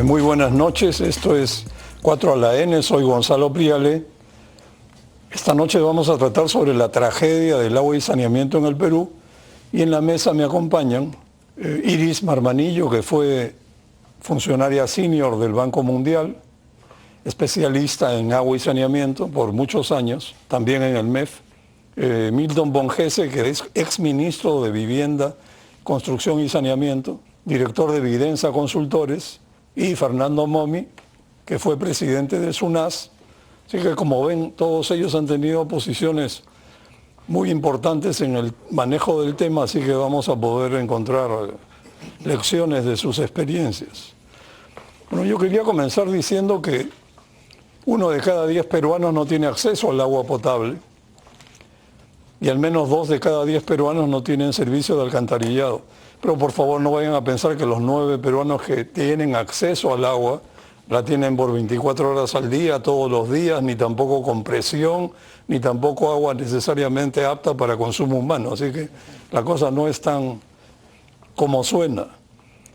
Muy buenas noches, esto es 4 a la N, soy Gonzalo Priale. Esta noche vamos a tratar sobre la tragedia del agua y saneamiento en el Perú y en la mesa me acompañan Iris Marmanillo, que fue funcionaria senior del Banco Mundial, especialista en agua y saneamiento por muchos años, también en el MEF, Milton Bongese, que es exministro de Vivienda, Construcción y Saneamiento, director de Vidensa Consultores, y Fernando Momi, que fue presidente de SUNAS. Así que, como ven, todos ellos han tenido posiciones muy importantes en el manejo del tema, así que vamos a poder encontrar lecciones de sus experiencias. Bueno, yo quería comenzar diciendo que 1 de cada 10 peruanos no tiene acceso al agua potable y al menos 2 de cada 10 peruanos no tienen servicio de alcantarillado. Pero por favor no vayan a pensar que los 9 peruanos que tienen acceso al agua la tienen por 24 horas al día, todos los días, ni tampoco con presión, ni tampoco agua necesariamente apta para consumo humano. Así que la cosa no es tan como suena.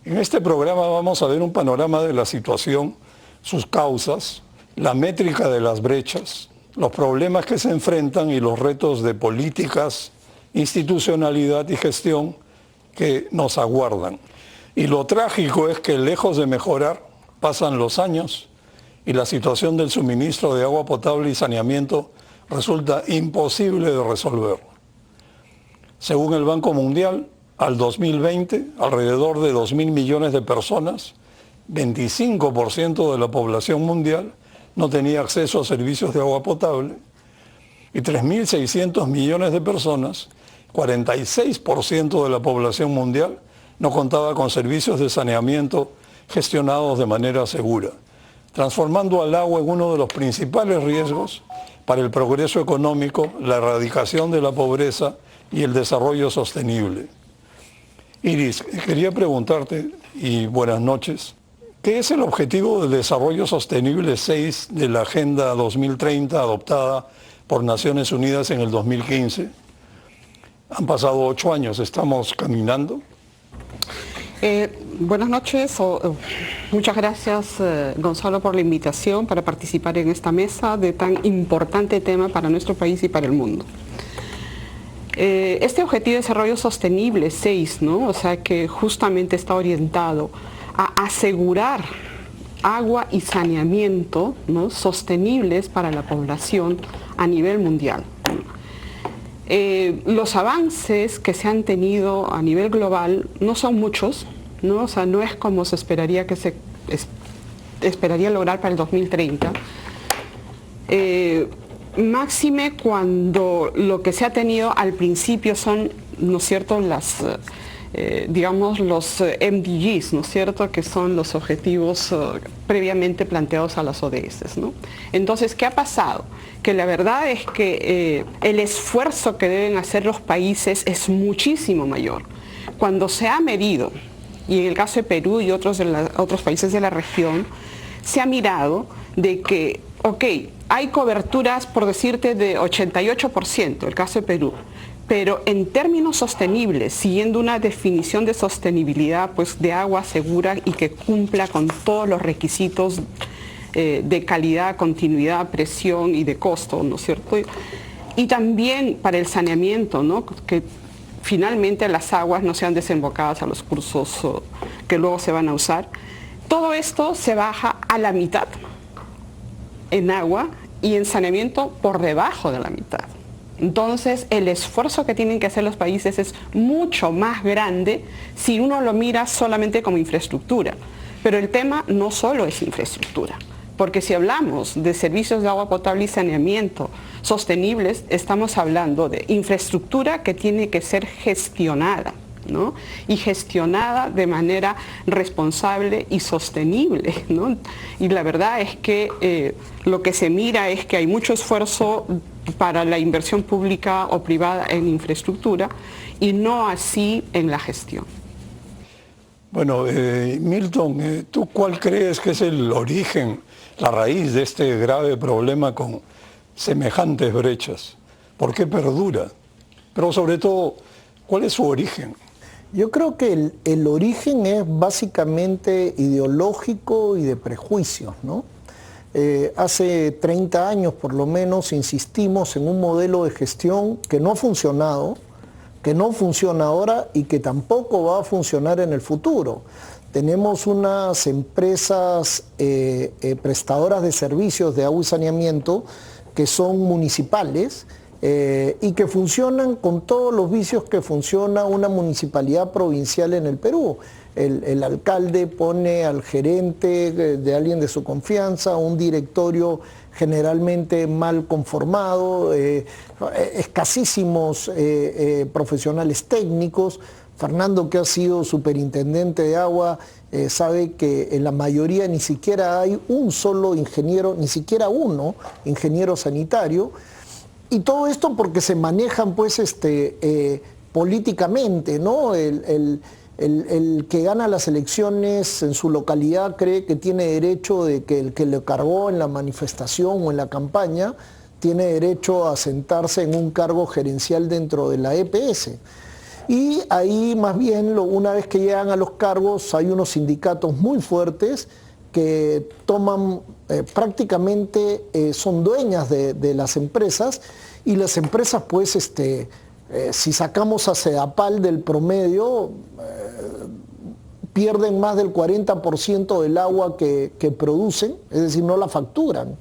En este programa vamos a ver un panorama de la situación, sus causas, la métrica de las brechas, los problemas que se enfrentan y los retos de políticas, institucionalidad y gestión que nos aguardan. Y lo trágico es que lejos de mejorar, pasan los años y la situación del suministro de agua potable y saneamiento resulta imposible de resolver. Según el Banco Mundial, al 2020, alrededor de 2.000 millones de personas, 25% de la población mundial, no tenía acceso a servicios de agua potable y 3.600 millones de personas, 46% de la población mundial, no contaba con servicios de saneamiento gestionados de manera segura, transformando al agua en uno de los principales riesgos para el progreso económico, la erradicación de la pobreza y el desarrollo sostenible. Iris, quería preguntarte, y buenas noches, ¿qué es el Objetivo de Desarrollo Sostenible 6 de la Agenda 2030 adoptada por Naciones Unidas en el 2015? Han pasado 8 años, ¿estamos caminando? Buenas noches, muchas gracias Gonzalo por la invitación para participar en esta mesa de tan importante tema para nuestro país y para el mundo. Este Objetivo de Desarrollo Sostenible 6, ¿no? O sea, que justamente está orientado a asegurar agua y saneamiento, ¿no?, sostenibles para la población a nivel mundial. Los avances que se han tenido a nivel global no son muchos, ¿no? O sea, no es como se esperaría que esperaría lograr para el 2030. Máxime cuando lo que se ha tenido al principio son, ¿no es cierto?, digamos, los MDGs, ¿no es cierto?, que son los objetivos previamente planteados a las ODS, ¿no? Entonces, ¿qué ha pasado? Que la verdad es que el esfuerzo que deben hacer los países es muchísimo mayor. Cuando se ha medido, y en el caso de Perú y otros países de la región, se ha mirado de que, ok, hay coberturas, por decirte, de 88%, el caso de Perú, pero en términos sostenibles, siguiendo una definición de sostenibilidad, pues de agua segura y que cumpla con todos los requisitos de calidad, continuidad, presión y de costo, ¿no es cierto? Y también para el saneamiento, ¿no?, que finalmente las aguas no sean desembocadas a los cursos que luego se van a usar. Todo esto se baja a la mitad en agua y en saneamiento por debajo de la mitad. Entonces, el esfuerzo que tienen que hacer los países es mucho más grande si uno lo mira solamente como infraestructura. Pero el tema no solo es infraestructura, porque si hablamos de servicios de agua potable y saneamiento sostenibles, estamos hablando de infraestructura que tiene que ser gestionada, ¿no? Y gestionada de manera responsable y sostenible, ¿no? Y la verdad es que lo que se mira es que hay mucho esfuerzo para la inversión pública o privada en infraestructura y no así en la gestión. Bueno, Milton, ¿tú cuál crees que es el origen, la raíz de este grave problema con semejantes brechas? ¿Por qué perdura? Pero sobre todo, ¿cuál es su origen? Yo creo que el origen es básicamente ideológico y de prejuicios, ¿no? Hace 30 años por lo menos insistimos en un modelo de gestión que no ha funcionado, que no funciona ahora y que tampoco va a funcionar en el futuro. Tenemos unas empresas prestadoras de servicios de agua y saneamiento que son municipales, y que funcionan con todos los vicios que funciona una municipalidad provincial en el Perú. El alcalde pone al gerente de alguien de su confianza, un directorio generalmente mal conformado, escasísimos profesionales técnicos. Fernando, que ha sido superintendente de agua, sabe que en la mayoría ni siquiera hay un solo ingeniero, ni siquiera uno, ingeniero sanitario. Y todo esto porque se manejan pues políticamente, ¿no? El que gana las elecciones en su localidad cree que tiene derecho de que el que le cargó en la manifestación o en la campaña tiene derecho a sentarse en un cargo gerencial dentro de la EPS. Y ahí más bien una vez que llegan a los cargos hay unos sindicatos muy fuertes que toman prácticamente, son dueñas de las empresas, y las empresas pues si sacamos a Sedapal del promedio, pierden más del 40% del agua que producen, es decir, no la facturan.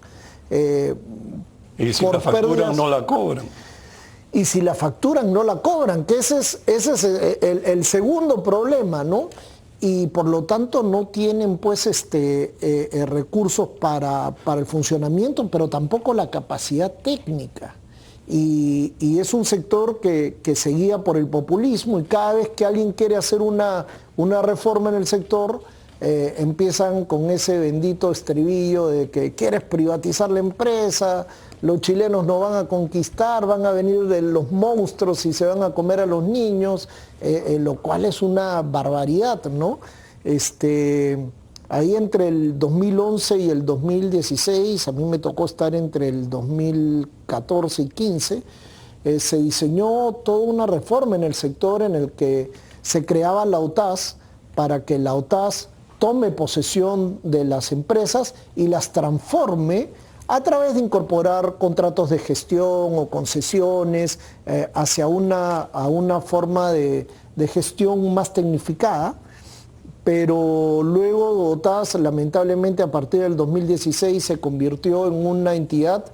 Y si la facturan no la cobran. Y si la facturan no la cobran, que ese es el segundo problema, ¿no? Y por lo tanto no tienen pues recursos para el funcionamiento, pero tampoco la capacidad técnica. Y es un sector que se guía por el populismo, y cada vez que alguien quiere hacer una reforma en el sector, empiezan con ese bendito estribillo de que quieres privatizar la empresa, los chilenos no van a conquistar, van a venir de los monstruos y se van a comer a los niños, lo cual es una barbaridad, ¿no? Ahí entre el 2011 y el 2016, a mí me tocó estar entre el 2014 y 15, se diseñó toda una reforma en el sector en el que se creaba la OTAS para que la OTAS tome posesión de las empresas y las transforme a través de incorporar contratos de gestión o concesiones hacia una forma de gestión más tecnificada. Pero luego OTAS, lamentablemente, a partir del 2016 se convirtió en una entidad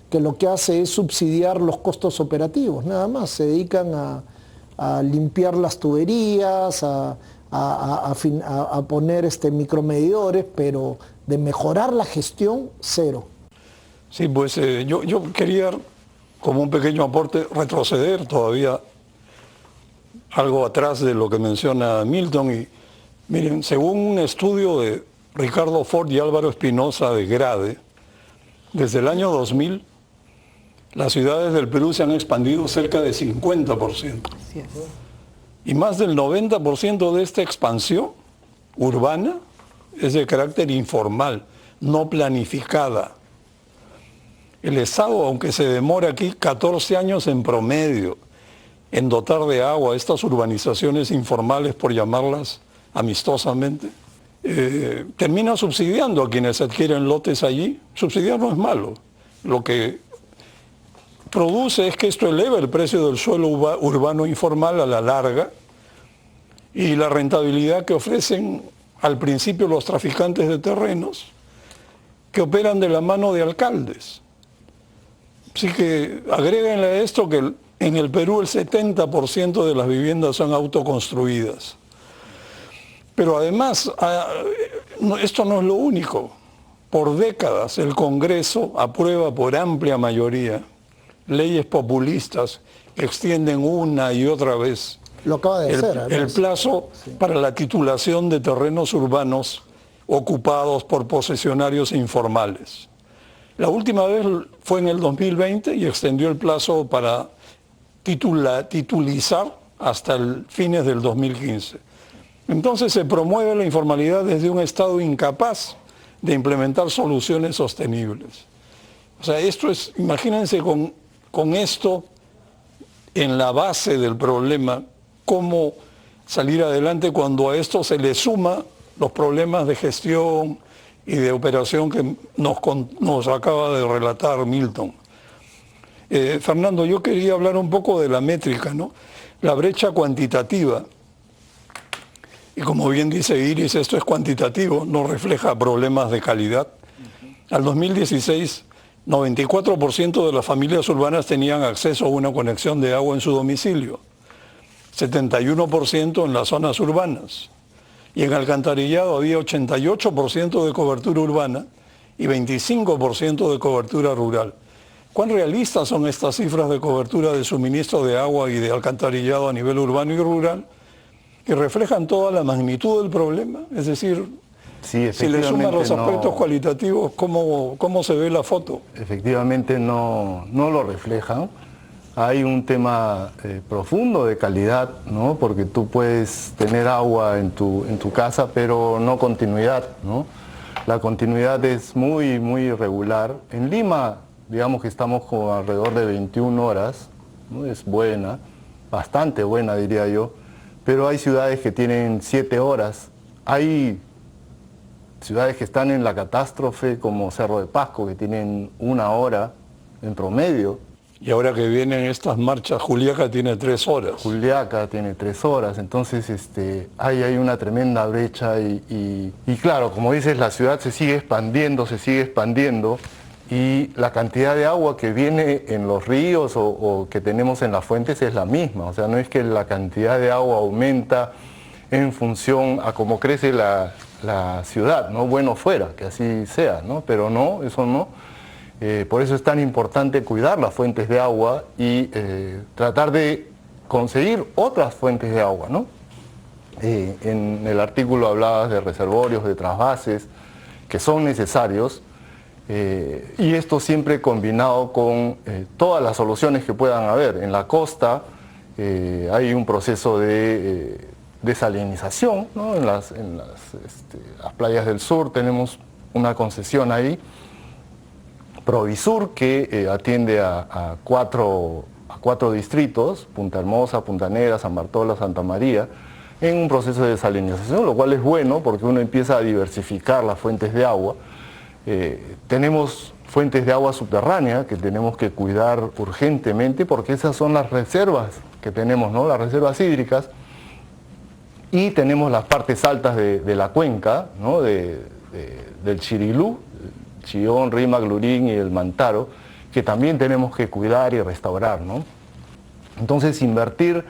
que lo que hace es subsidiar los costos operativos, nada más. Se dedican a limpiar las tuberías, a poner micromedidores, pero de mejorar la gestión, cero. Sí, pues yo quería, como un pequeño aporte, retroceder todavía algo atrás de lo que menciona Milton. Y miren, según un estudio de Ricardo Ford y Álvaro Espinosa de Grade, desde el año 2000, las ciudades del Perú se han expandido cerca de 50%. Así es. Y más del 90% de esta expansión urbana es de carácter informal, no planificada. El Estado, aunque se demora aquí 14 años en promedio en dotar de agua a estas urbanizaciones informales, por llamarlas amistosamente, termina subsidiando a quienes adquieren lotes allí. Subsidiar no es malo. Lo que produce es que esto eleva el precio del suelo urbano informal a la larga, y la rentabilidad que ofrecen al principio los traficantes de terrenos, que operan de la mano de alcaldes. Así que agréguenle a esto que en el Perú el 70% de las viviendas son autoconstruidas. Pero además, esto no es lo único. Por décadas el Congreso aprueba por amplia mayoría leyes populistas que extienden una y otra vez Lo acaba de hacer, el plazo para la titulación de terrenos urbanos ocupados por posesionarios informales. La última vez fue en el 2020 y extendió el plazo para titulizar hasta el fines del 2015. Entonces se promueve la informalidad desde un Estado incapaz de implementar soluciones sostenibles. O sea, esto es, imagínense con esto en la base del problema, cómo salir adelante cuando a esto se le suma los problemas de gestión y de operación que nos acaba de relatar Milton. Fernando, yo quería hablar un poco de la métrica, ¿no? La brecha cuantitativa. Y como bien dice Iris, esto es cuantitativo, no refleja problemas de calidad. Al 2016, 94% de las familias urbanas tenían acceso a una conexión de agua en su domicilio, 71% en las zonas urbanas. Y en alcantarillado había 88% de cobertura urbana y 25% de cobertura rural. ¿Cuán realistas son estas cifras de cobertura de suministro de agua y de alcantarillado a nivel urbano y rural? Que reflejan toda la magnitud del problema, es decir, sí, si le suman los aspectos cualitativos, ¿cómo se ve la foto? Efectivamente no lo reflejan. Hay un tema profundo de calidad, ¿no? Porque tú puedes tener agua en tu casa, pero no continuidad, ¿no? La continuidad es muy, muy irregular. En Lima, digamos que estamos con alrededor de 21 horas, ¿no? Es buena, bastante buena diría yo. Pero hay ciudades que tienen 7 horas, hay ciudades que están en la catástrofe como Cerro de Pasco, que tienen 1 hora en promedio. Y ahora que vienen estas marchas, Juliaca tiene 3 horas. Juliaca tiene 3 horas, entonces hay una tremenda brecha y claro, como dices, la ciudad se sigue expandiendo y la cantidad de agua que viene en los ríos o que tenemos en las fuentes es la misma. O sea, no es que la cantidad de agua aumenta en función a cómo crece la ciudad, ¿no? Bueno fuera, que así sea, ¿no? Pero no, eso no. Por eso es tan importante cuidar las fuentes de agua y tratar de conseguir otras fuentes de agua, ¿no? En el artículo hablabas de reservorios, de trasvases, que son necesarios. Y esto siempre combinado con todas las soluciones que puedan haber. En la costa hay un proceso de desalinización, ¿no? En las playas del sur tenemos una concesión ahí, Provisur, que atiende a cuatro distritos, Punta Hermosa, Punta Negra, San Bartolo, Santa María, en un proceso de desalinización, lo cual es bueno porque uno empieza a diversificar las fuentes de agua. Tenemos fuentes de agua subterránea que tenemos que cuidar urgentemente porque esas son las reservas que tenemos, ¿no? Las reservas hídricas, y tenemos las partes altas de la cuenca, ¿no? Del Chirilú, Chillón, Rímac, Lurín y el Mantaro, que también tenemos que cuidar y restaurar, ¿no? Entonces invertir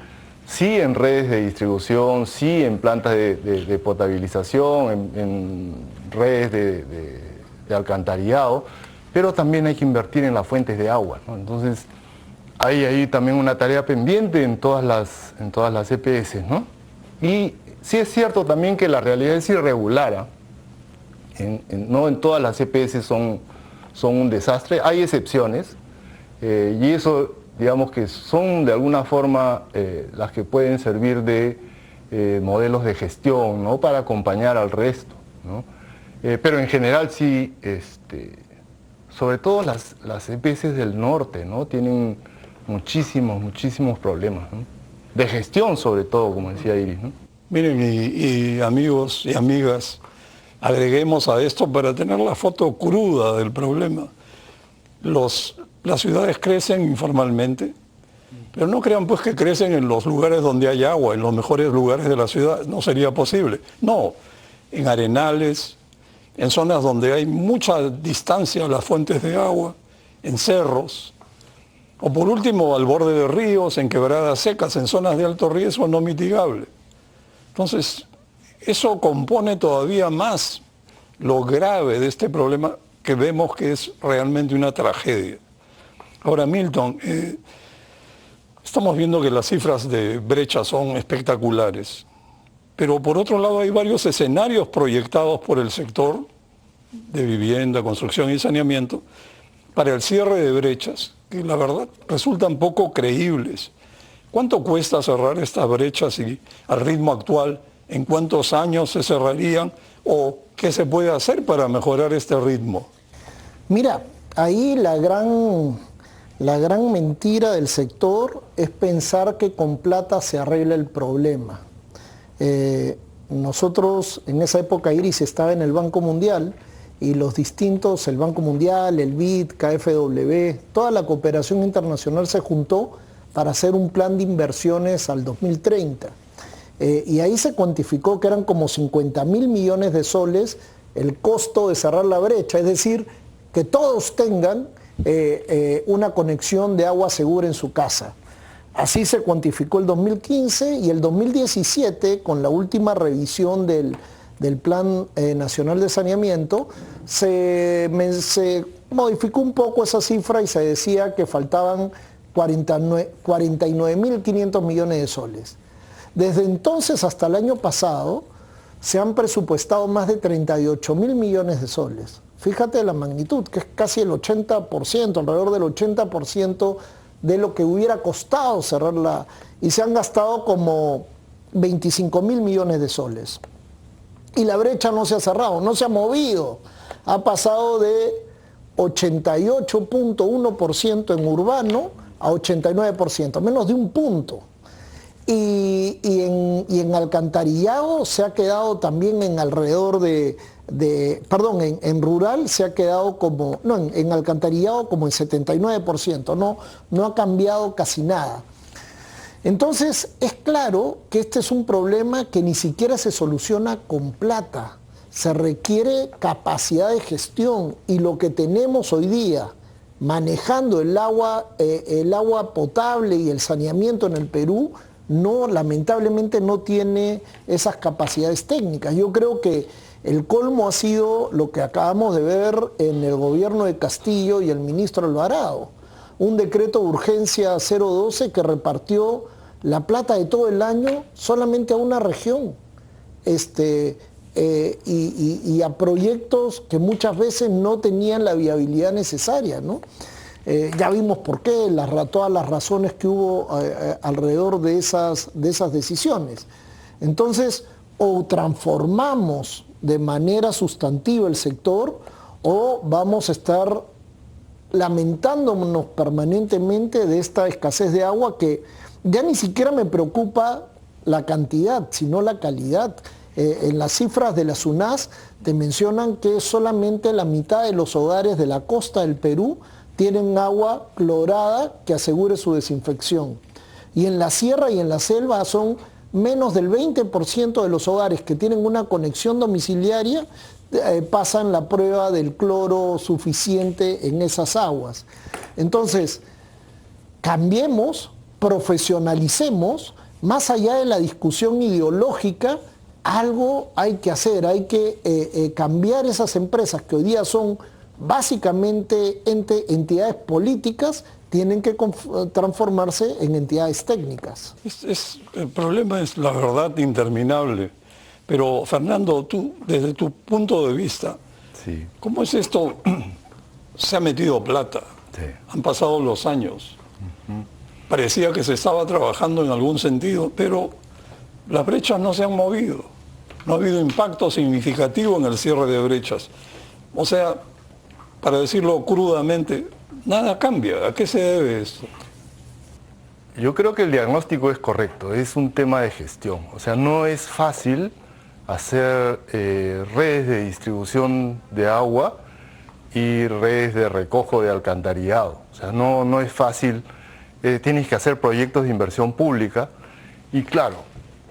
sí en redes de distribución, sí en plantas de potabilización, en redes de alcantarillado, pero también hay que invertir en las fuentes de agua, ¿no? Entonces hay ahí también una tarea pendiente en todas las EPS, ¿no? Y sí es cierto también que la realidad es irregular, no en todas las EPS son un desastre, hay excepciones, y eso digamos que son de alguna forma las que pueden servir de modelos de gestión, ¿no? Para acompañar al resto, ¿no? Pero en general sí, sobre todo las EPS del norte, ¿no? Tienen muchísimos problemas, ¿no? De gestión sobre todo, como decía Iris, ¿no? Miren, y amigos y amigas, agreguemos a esto para tener la foto cruda del problema. Las ciudades crecen informalmente, pero no crean pues que crecen en los lugares donde hay agua, en los mejores lugares de la ciudad, no sería posible. No, en arenales, en zonas donde hay mucha distancia a las fuentes de agua, en cerros, o por último al borde de ríos, en quebradas secas, en zonas de alto riesgo no mitigable. Entonces, eso compone todavía más lo grave de este problema que vemos que es realmente una tragedia. Ahora, Milton, estamos viendo que las cifras de brecha son espectaculares, pero por otro lado hay varios escenarios proyectados por el sector de vivienda, construcción y saneamiento para el cierre de brechas, que la verdad resultan poco creíbles. ¿Cuánto cuesta cerrar estas brechas y al ritmo actual, en cuántos años se cerrarían o qué se puede hacer para mejorar este ritmo? Mira, ahí la gran mentira del sector es pensar que con plata se arregla el problema. Nosotros, en esa época Iris estaba en el Banco Mundial y los distintos, el Banco Mundial, el BID, KfW, toda la cooperación internacional se juntó para hacer un plan de inversiones al 2030. Y ahí se cuantificó que eran como 50.000 millones de soles el costo de cerrar la brecha, es decir, que todos tengan una conexión de agua segura en su casa. Así se cuantificó el 2015 y el 2017, con la última revisión del Plan Nacional de Saneamiento, se modificó un poco esa cifra y se decía que faltaban 49.500 millones de soles. Desde entonces hasta el año pasado se han presupuestado más de 38.000 millones de soles. Fíjate la magnitud, que es casi el 80%, alrededor del 80% de lo que hubiera costado cerrarla, y se han gastado como 25.000 millones de soles. Y la brecha no se ha cerrado, no se ha movido. Ha pasado de 88.1% en urbano a 89%, menos de un punto. Y en alcantarillado se ha quedado también en alrededor en rural se ha quedado como, no, en alcantarillado como en 79%, no ha cambiado casi nada. Entonces es claro que este es un problema que ni siquiera se soluciona con plata, se requiere capacidad de gestión, y lo que tenemos hoy día manejando el agua potable y el saneamiento en el Perú, lamentablemente no tiene esas capacidades técnicas. Yo creo que el colmo ha sido lo que acabamos de ver en el gobierno de Castillo y el ministro Alvarado, un decreto de urgencia 012 que repartió la plata de todo el año solamente a una región, y a proyectos que muchas veces no tenían la viabilidad necesaria, ¿no? Ya vimos por qué, todas las razones que hubo alrededor de esas decisiones. Entonces, o transformamos de manera sustantiva el sector, o vamos a estar lamentándonos permanentemente de esta escasez de agua, que ya ni siquiera me preocupa la cantidad, sino la calidad. En las cifras de la SUNAS te mencionan que solamente la mitad de los hogares de la costa del Perú tienen agua clorada que asegure su desinfección. Y en la sierra y en la selva son menos del 20% de los hogares que tienen una conexión domiciliaria pasan la prueba del cloro suficiente en esas aguas. Entonces, cambiemos, profesionalicemos, más allá de la discusión ideológica, algo hay que hacer, hay que cambiar esas empresas que hoy día son básicamente entidades políticas, tienen que transformarse en entidades técnicas. El problema es, la verdad, interminable. Pero, Fernando, tú, desde tu punto de vista, sí, ¿cómo es esto? Se ha metido plata, sí, han pasado los años. Parecía que se estaba trabajando en algún sentido, pero las brechas no se han movido. No ha habido impacto significativo en el cierre de brechas. O sea, para decirlo crudamente, nada cambia. ¿A qué se debe esto? Yo creo que el diagnóstico es correcto, es un tema de gestión. O sea, no es fácil hacer redes de distribución de agua y redes de recojo de alcantarillado. O sea, no es fácil. Tienes que hacer proyectos de inversión pública y, claro,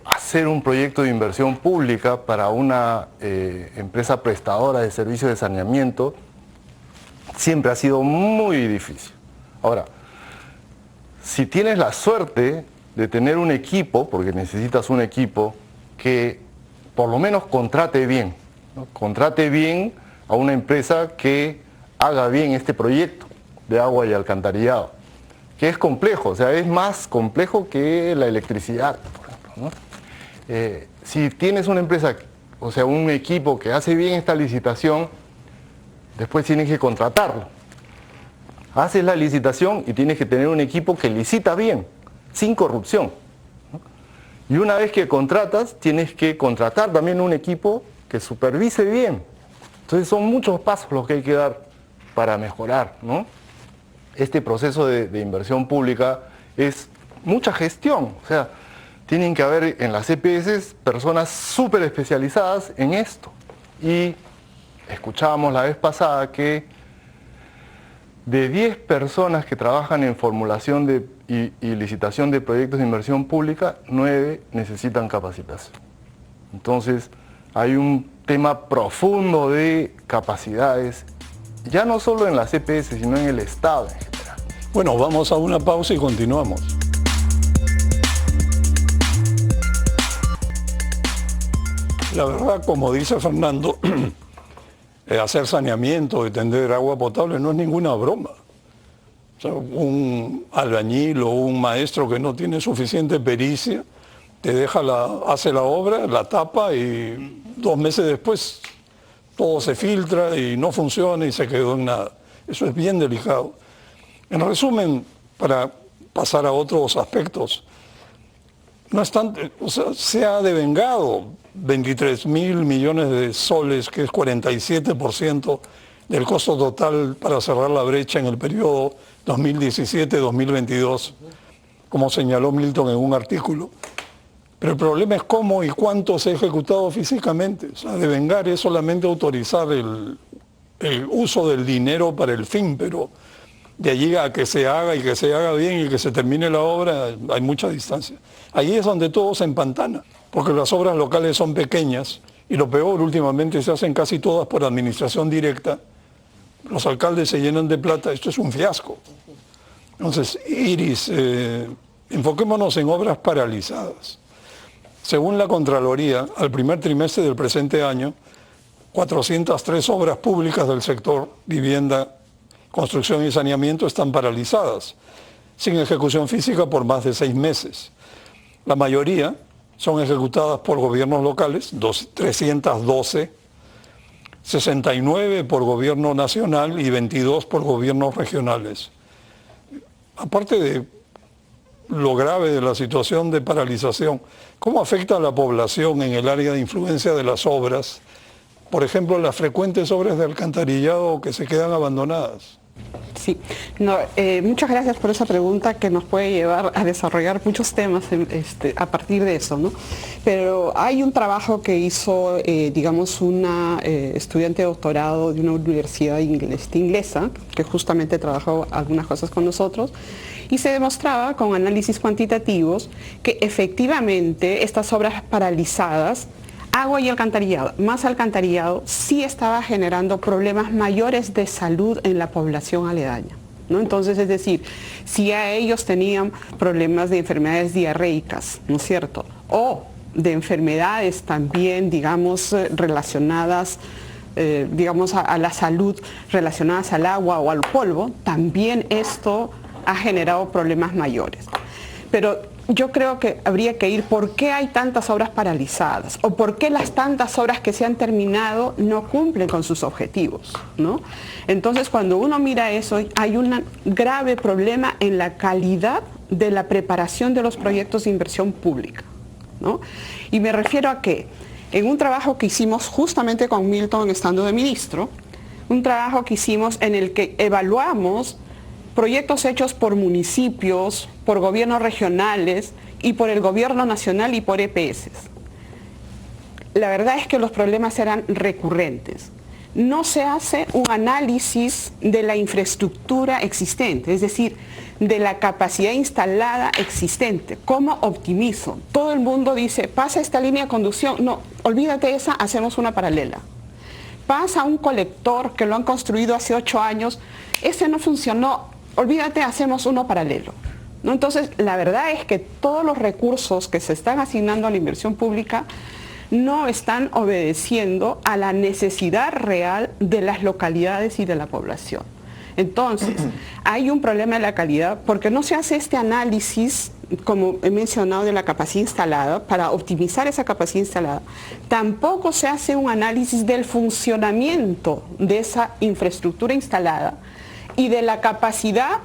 hacer un proyecto de inversión pública para una empresa prestadora de servicios de saneamiento siempre ha sido muy difícil. Ahora, si tienes la suerte de tener un equipo, porque necesitas un equipo que por lo menos contrate bien, ¿no? Contrate bien a una empresa que haga bien este proyecto de agua y alcantarillado, que es complejo, o sea, es más complejo que la electricidad, por ejemplo, ¿no? Si tienes una empresa, o sea, un equipo que hace bien esta licitación, después tienes que contratarlo. Haces la licitación y tienes que tener un equipo que licita bien, sin corrupción, ¿no? Y una vez que contratas, tienes que contratar también un equipo que supervise bien. Entonces son muchos pasos los que hay que dar para mejorar, ¿no? Este proceso de inversión pública es mucha gestión. O sea, tienen que haber en las EPS personas súper especializadas en esto. Y escuchábamos la vez pasada que de 10 personas que trabajan en formulación y licitación de proyectos de inversión pública, 9 necesitan capacitación. Entonces, hay un tema profundo de capacidades, ya no solo en las EPS, sino en el Estado en general. Bueno, vamos a una pausa y continuamos. La verdad, como dice Fernando, hacer saneamiento y tender agua potable no es ninguna broma. O sea, un albañil o un maestro que no tiene suficiente pericia te deja hace la obra, la tapa y 2 meses después todo se filtra y no funciona y se quedó en nada. Eso es bien delicado. En resumen, para pasar a otros aspectos, no es tanto, o sea, se ha devengado 23.000 millones de soles, que es 47% del costo total para cerrar la brecha en el periodo 2017-2022, como señaló Milton en un artículo. Pero el problema es cómo y cuánto se ha ejecutado físicamente. O sea, devengar es solamente autorizar el uso del dinero para el fin, pero de allí a que se haga y que se haga bien y que se termine la obra hay mucha distancia. Ahí es donde todo se empantana, porque las obras locales son pequeñas y lo peor, últimamente se hacen casi todas por administración directa. Los alcaldes se llenan de plata, esto es un fiasco. Entonces, Iris, enfoquémonos en obras paralizadas. Según la Contraloría, al primer trimestre del presente año, 403 obras públicas del sector vivienda, construcción y saneamiento están paralizadas, sin ejecución física por más de 6 meses. La mayoría son ejecutadas por gobiernos locales, 312, 69 por gobierno nacional y 22 por gobiernos regionales. Aparte de lo grave de la situación de paralización, ¿cómo afecta a la población en el área de influencia de las obras? Por ejemplo, las frecuentes obras de alcantarillado que se quedan abandonadas. Sí, muchas gracias por esa pregunta que nos puede llevar a desarrollar muchos temas a partir de eso, ¿no? Pero hay un trabajo que hizo, digamos, una estudiante de doctorado de una universidad inglesa, que justamente trabajó algunas cosas con nosotros, y se demostraba con análisis cuantitativos que efectivamente estas obras paralizadas, agua y alcantarillado, más alcantarillado, sí estaba generando problemas mayores de salud en la población aledaña, ¿no? Entonces, es decir, si a ellos tenían problemas de enfermedades diarreicas, ¿no es cierto? O de enfermedades también, digamos, relacionadas, digamos, a la salud, relacionadas al agua o al polvo, también esto ha generado problemas mayores. Pero yo creo que habría que ir por qué hay tantas obras paralizadas o por qué las tantas obras que se han terminado no cumplen con sus objetivos, ¿no? Entonces, cuando uno mira eso, hay un grave problema en la calidad de la preparación de los proyectos de inversión pública, ¿no? Y me refiero a que en un trabajo que hicimos justamente con Milton estando de ministro, un trabajo que hicimos en el que evaluamos proyectos hechos por municipios, por gobiernos regionales y por el gobierno nacional y por EPS. La verdad es que los problemas eran recurrentes. No se hace un análisis de la infraestructura existente, es decir, de la capacidad instalada existente. ¿Cómo optimizo? Todo el mundo dice, pasa esta línea de conducción, no, olvídate esa, hacemos una paralela. Pasa un colector que lo han construido hace 8 años, ese no funcionó, olvídate, hacemos uno paralelo, ¿no? Entonces, la verdad es que todos los recursos que se están asignando a la inversión pública no están obedeciendo a la necesidad real de las localidades y de la población. Entonces, hay un problema de la calidad porque no se hace este análisis, como he mencionado, de la capacidad instalada, para optimizar esa capacidad instalada. Tampoco se hace un análisis del funcionamiento de esa infraestructura instalada y de la capacidad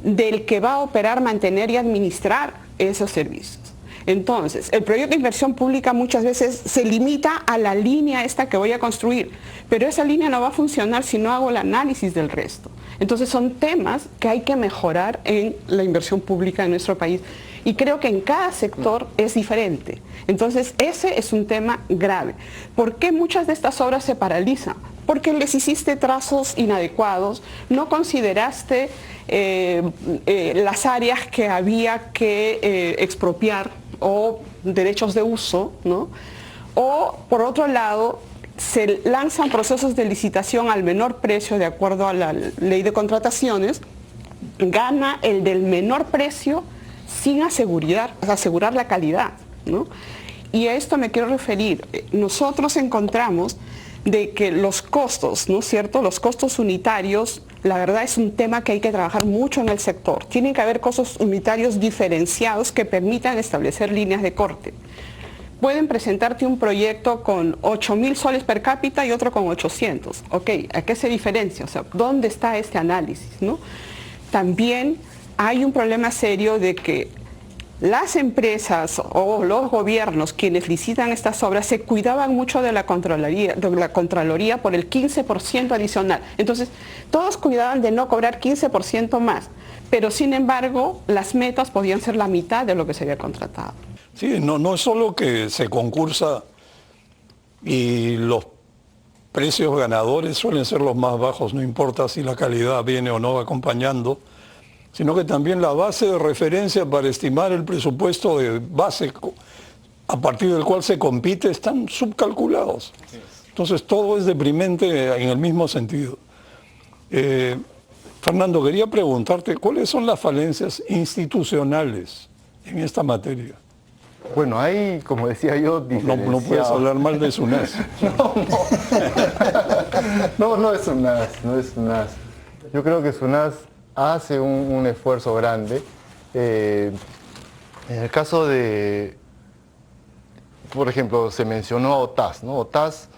del que va a operar, mantener y administrar esos servicios. Entonces, el proyecto de inversión pública muchas veces se limita a la línea esta que voy a construir, pero esa línea no va a funcionar si no hago el análisis del resto. Entonces, son temas que hay que mejorar en la inversión pública en nuestro país Y creo que en cada sector es diferente. Entonces, ese es un tema grave. ¿Por qué muchas de estas obras se paralizan? Porque les hiciste trazos inadecuados, no consideraste las áreas que había que expropiar o derechos de uso, ¿no? O, por otro lado, se lanzan procesos de licitación al menor precio de acuerdo a la ley de contrataciones, gana el del menor precio sin asegurar la calidad, ¿no? Y a esto me quiero referir. Nosotros encontramos de que los costos, ¿no es cierto?, los costos unitarios, la verdad es un tema que hay que trabajar mucho en el sector. Tienen que haber costos unitarios diferenciados que permitan establecer líneas de corte. Pueden presentarte un proyecto con 8.000 soles per cápita y otro con 800. Ok, ¿a qué se diferencia? O sea, ¿dónde está este análisis, no? También hay un problema serio de que las empresas o los gobiernos quienes licitan estas obras se cuidaban mucho de la Contraloría por el 15% adicional. Entonces, todos cuidaban de no cobrar 15% más, pero sin embargo, las metas podían ser la mitad de lo que se había contratado. Sí, no es solo que se concursa y los precios ganadores suelen ser los más bajos, no importa si la calidad viene o no acompañando, sino que también la base de referencia para estimar el presupuesto de base a partir del cual se compite están subcalculados. Entonces todo es deprimente en el mismo sentido. Fernando, quería preguntarte, ¿cuáles son las falencias institucionales en esta materia? Bueno, hay, como decía yo, No puedes hablar mal de SUNAS. No es SUNAS. Yo creo que SUNAS hace un esfuerzo grande. En el caso de, por ejemplo, se mencionó a OTAS, ¿no? OTAS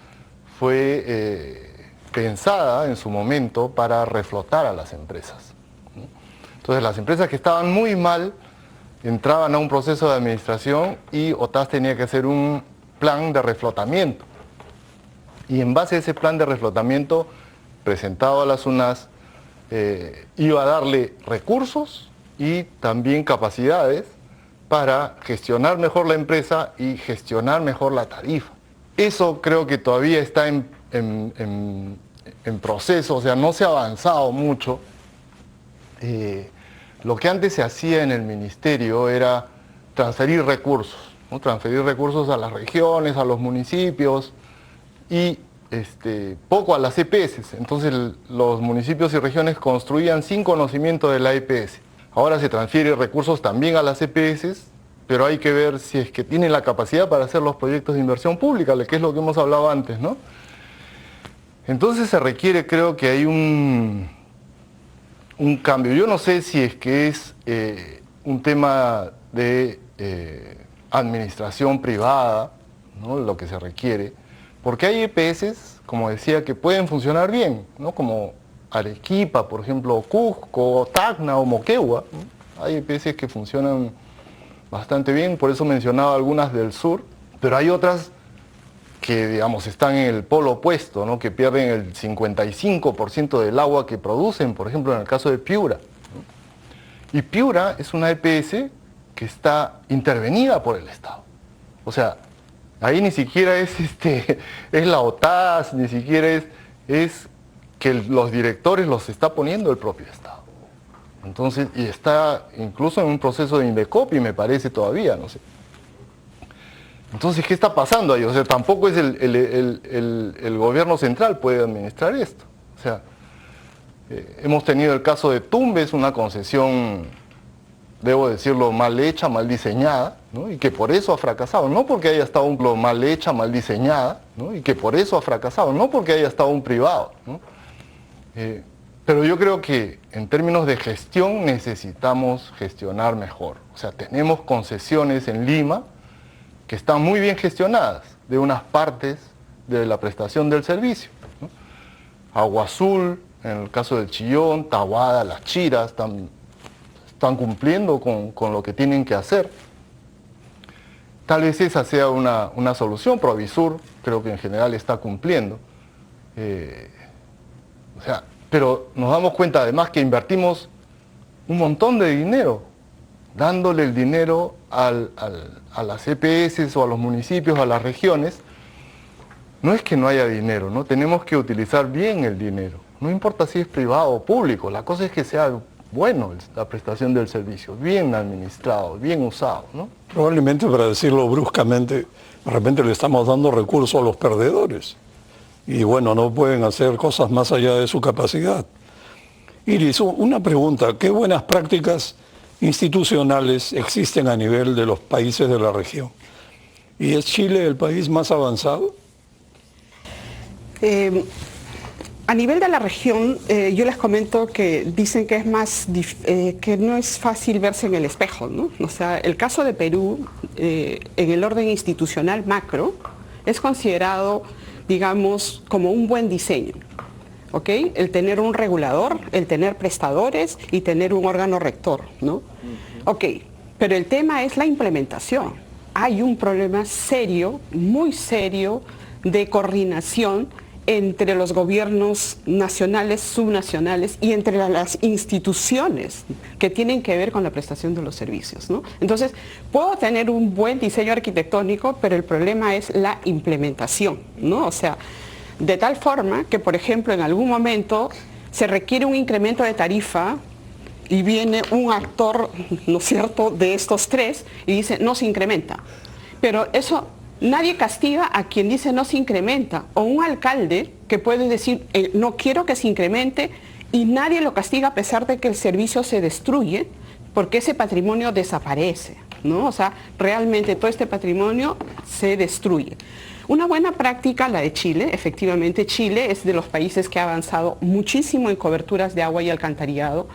fue pensada en su momento para reflotar a las empresas, ¿no? Entonces las empresas que estaban muy mal entraban a un proceso de administración y OTAS tenía que hacer un plan de reflotamiento. Y en base a ese plan de reflotamiento presentado a la SUNAS, iba a darle recursos y también capacidades para gestionar mejor la empresa y gestionar mejor la tarifa. Eso creo que todavía está en proceso, o sea, no se ha avanzado mucho. Lo que antes se hacía en el ministerio era transferir recursos, ¿no? Transferir recursos a las regiones, a los municipios y poco a las EPS. Entonces los municipios y regiones construían sin conocimiento de la EPS. Ahora se transfiere recursos también a las EPS, pero hay que ver si es que tienen la capacidad para hacer los proyectos de inversión pública, que es lo que hemos hablado antes, ¿no? Entonces se requiere, creo que hay un cambio. Yo no sé si es que es un tema de administración privada, ¿no?, lo que se requiere, porque hay EPS, como decía, que pueden funcionar bien, ¿no?, como Arequipa, por ejemplo, Cusco, Tacna o Moquegua, ¿no? Hay EPS que funcionan bastante bien, por eso mencionaba algunas del sur, pero hay otras que, digamos, están en el polo opuesto, ¿no?, que pierden el 55% del agua que producen, por ejemplo, en el caso de Piura, ¿no? Y Piura es una EPS que está intervenida por el Estado. O sea, ahí ni siquiera es la OTAS, ni siquiera es que los directores los está poniendo el propio Estado. Entonces, y está incluso en un proceso de Indecopi, me parece todavía, no sé. Entonces, ¿qué está pasando ahí? O sea, tampoco es el gobierno central puede administrar esto. O sea, hemos tenido el caso de Tumbes, una concesión, debo decirlo, mal hecha, mal diseñada, ¿no?, y que por eso ha fracasado. No porque haya estado mal hecha, mal diseñada, ¿no?, y que por eso ha fracasado. No porque haya estado un privado, ¿no? Pero yo creo que en términos de gestión necesitamos gestionar mejor. O sea, tenemos concesiones en Lima que están muy bien gestionadas de unas partes de la prestación del servicio, ¿no? Agua Azul, en el caso del Chillón, Tahuada, Las Chiras, están cumpliendo con lo que tienen que hacer. Tal vez esa sea una solución. Provisur creo que en general está cumpliendo. O sea, pero nos damos cuenta además que invertimos un montón de dinero dándole el dinero a las EPS o a los municipios, a las regiones, no es que no haya dinero, ¿no? Tenemos que utilizar bien el dinero. No importa si es privado o público, la cosa es que sea bueno la prestación del servicio, bien administrado, bien usado, ¿no? Probablemente, para decirlo bruscamente, de repente le estamos dando recursos a los perdedores. Y bueno, no pueden hacer cosas más allá de su capacidad. Iris, una pregunta, ¿qué buenas prácticas institucionales existen a nivel de los países de la región? ¿Y es Chile el país más avanzado? A nivel de la región, yo les comento que dicen que que no es fácil verse en el espejo, ¿no? O sea, el caso de Perú, en el orden institucional macro, es considerado, digamos, como un buen diseño, ¿ok? El tener un regulador, el tener prestadores y tener un órgano rector, ¿no? Ok, pero el tema es la implementación. Hay un problema serio, muy serio, de coordinación entre los gobiernos nacionales, subnacionales y entre las instituciones que tienen que ver con la prestación de los servicios, ¿no? Entonces, puedo tener un buen diseño arquitectónico, pero el problema es la implementación, ¿no? O sea, de tal forma que, por ejemplo, en algún momento se requiere un incremento de tarifa y viene un actor, ¿no es cierto?, de estos tres y dice, no se incrementa. Pero eso... Nadie castiga a quien dice no se incrementa, o un alcalde que puede decir no quiero que se incremente, y nadie lo castiga a pesar de que el servicio se destruye, porque ese patrimonio desaparece, ¿no? O sea, realmente todo este patrimonio se destruye. Una buena práctica, la de Chile. Efectivamente Chile es de los países que ha avanzado muchísimo en coberturas de agua y alcantarillado,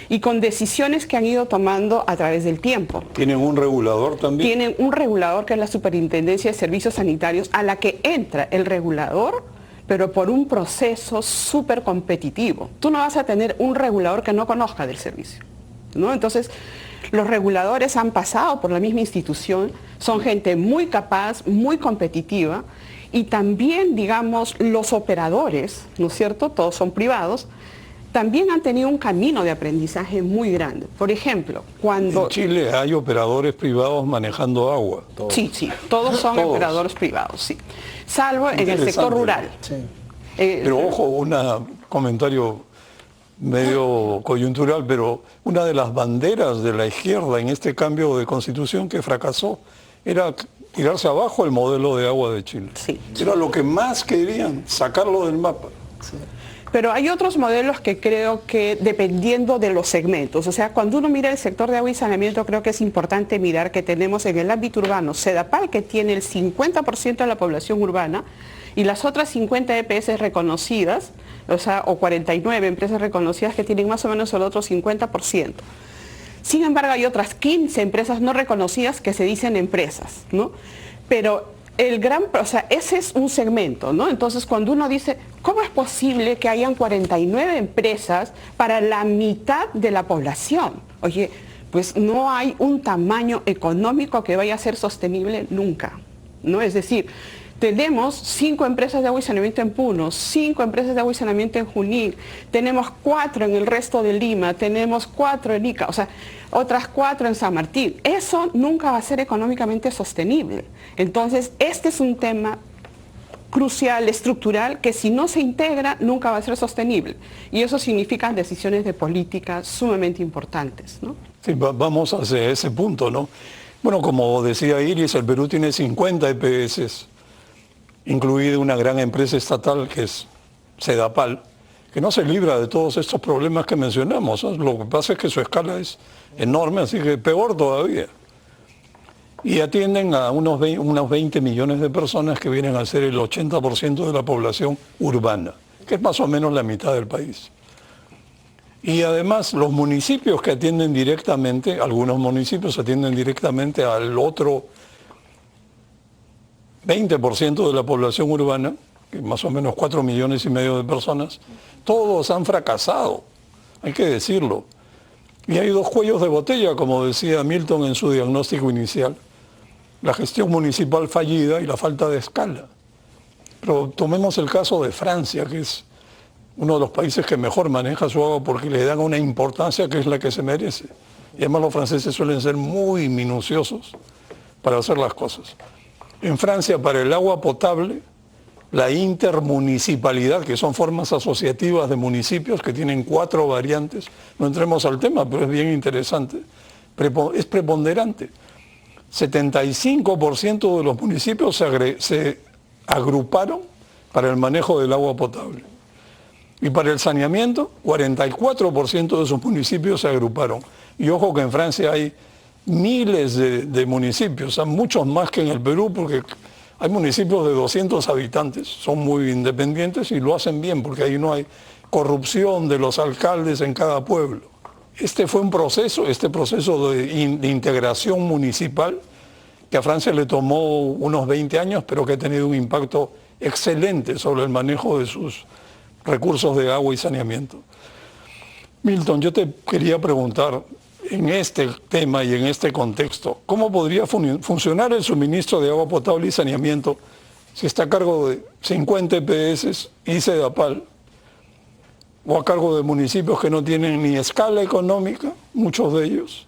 y con decisiones que han ido tomando a través del tiempo. ¿Tienen un regulador también? Tienen un regulador que es la Superintendencia de Servicios Sanitarios, a la que entra el regulador, pero por un proceso súper competitivo. Tú no vas a tener un regulador que no conozca del servicio, ¿no? Entonces, los reguladores han pasado por la misma institución, son gente muy capaz, muy competitiva, y también, digamos, los operadores, ¿no es cierto?, todos son privados, también han tenido un camino de aprendizaje muy grande. Por ejemplo, cuando... En Chile hay operadores privados manejando agua. Sí, todos son operadores privados, sí. Salvo en el sector rural. Sí. Pero ojo, un comentario medio coyuntural, pero una de las banderas de la izquierda en este cambio de constitución que fracasó era tirarse abajo el modelo de agua de Chile. Sí. Era lo que más querían, sacarlo del mapa. Sí. Pero hay otros modelos que creo que dependiendo de los segmentos, o sea, cuando uno mira el sector de agua y saneamiento, creo que es importante mirar que tenemos en el ámbito urbano Sedapal, que tiene el 50% de la población urbana, y las otras 50 EPS reconocidas, o sea, o 49 empresas reconocidas que tienen más o menos el otro 50%. Sin embargo, hay otras 15 empresas no reconocidas que se dicen empresas, ¿no? Pero o sea, ese es un segmento, ¿no? Entonces, cuando uno dice, ¿cómo es posible que hayan 49 empresas para la mitad de la población? Oye, pues no hay un tamaño económico que vaya a ser sostenible nunca, ¿no? Es decir, tenemos 5 empresas de agua y saneamiento en Puno, 5 empresas de agua y saneamiento en Junín, tenemos 4 en el resto de Lima, tenemos 4 en Ica, o sea, otras 4 en San Martín. Eso nunca va a ser económicamente sostenible. Entonces, este es un tema crucial, estructural, que si no se integra, nunca va a ser sostenible. Y eso significa decisiones de política sumamente importantes, ¿no? Sí, vamos hacia ese punto, ¿no? Bueno, como decía Iris, el Perú tiene 50 EPS, incluida una gran empresa estatal que es Sedapal, que no se libra de todos estos problemas que mencionamos, ¿no? Lo que pasa es que su escala es enorme, así que peor todavía. Y atienden a unos 20 millones de personas que vienen a ser el 80% de la población urbana, que es más o menos la mitad del país. Y además los municipios que atienden directamente, algunos municipios atienden directamente al otro 20% de la población urbana, que más o menos 4,5 millones de personas, todos han fracasado, hay que decirlo. Y hay dos cuellos de botella, como decía Milton en su diagnóstico inicial: la gestión municipal fallida y la falta de escala. Pero tomemos el caso de Francia, que es uno de los países que mejor maneja su agua porque le dan una importancia que es la que se merece. Y además los franceses suelen ser muy minuciosos para hacer las cosas. En Francia, para el agua potable, la intermunicipalidad, que son formas asociativas de municipios que tienen 4 variantes, no entremos al tema, pero es bien interesante, es preponderante. 75% de los municipios se agruparon para el manejo del agua potable. Y para el saneamiento, 44% de esos municipios se agruparon. Y ojo que en Francia hay miles de municipios, muchos más que en el Perú, porque hay municipios de 200 habitantes, son muy independientes y lo hacen bien, porque ahí no hay corrupción de los alcaldes en cada pueblo. Este fue un proceso, este proceso de integración municipal, que a Francia le tomó unos 20 años, pero que ha tenido un impacto excelente sobre el manejo de sus recursos de agua y saneamiento. Milton, yo te quería preguntar, en este tema y en este contexto, ¿cómo podría funcionar el suministro de agua potable y saneamiento si está a cargo de 50 EPS y Sedapal, o a cargo de municipios que no tienen ni escala económica, muchos de ellos,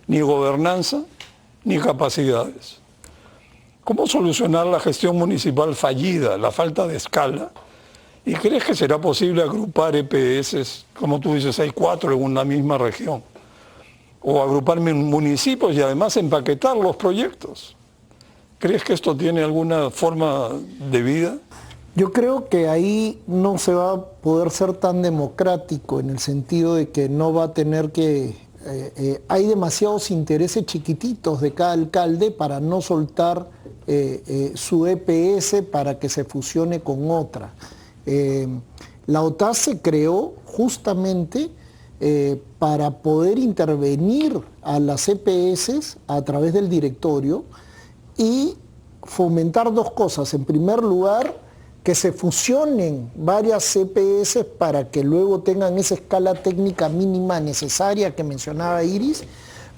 ni gobernanza, ni capacidades? ¿Cómo solucionar la gestión municipal fallida, la falta de escala? ¿Y crees que será posible agrupar EPS, como tú dices, hay 4 en una misma región? O agrupar municipios y además empaquetar los proyectos. ¿Crees que esto tiene alguna forma de vida? Yo creo que ahí no se va a poder ser tan democrático, en el sentido de que no va a tener que... hay demasiados intereses chiquititos de cada alcalde para no soltar su EPS para que se fusione con otra. La OTAS se creó justamente para poder intervenir a las EPS a través del directorio y fomentar 2 cosas. En primer lugar, que se fusionen varias EPS para que luego tengan esa escala técnica mínima necesaria que mencionaba Iris,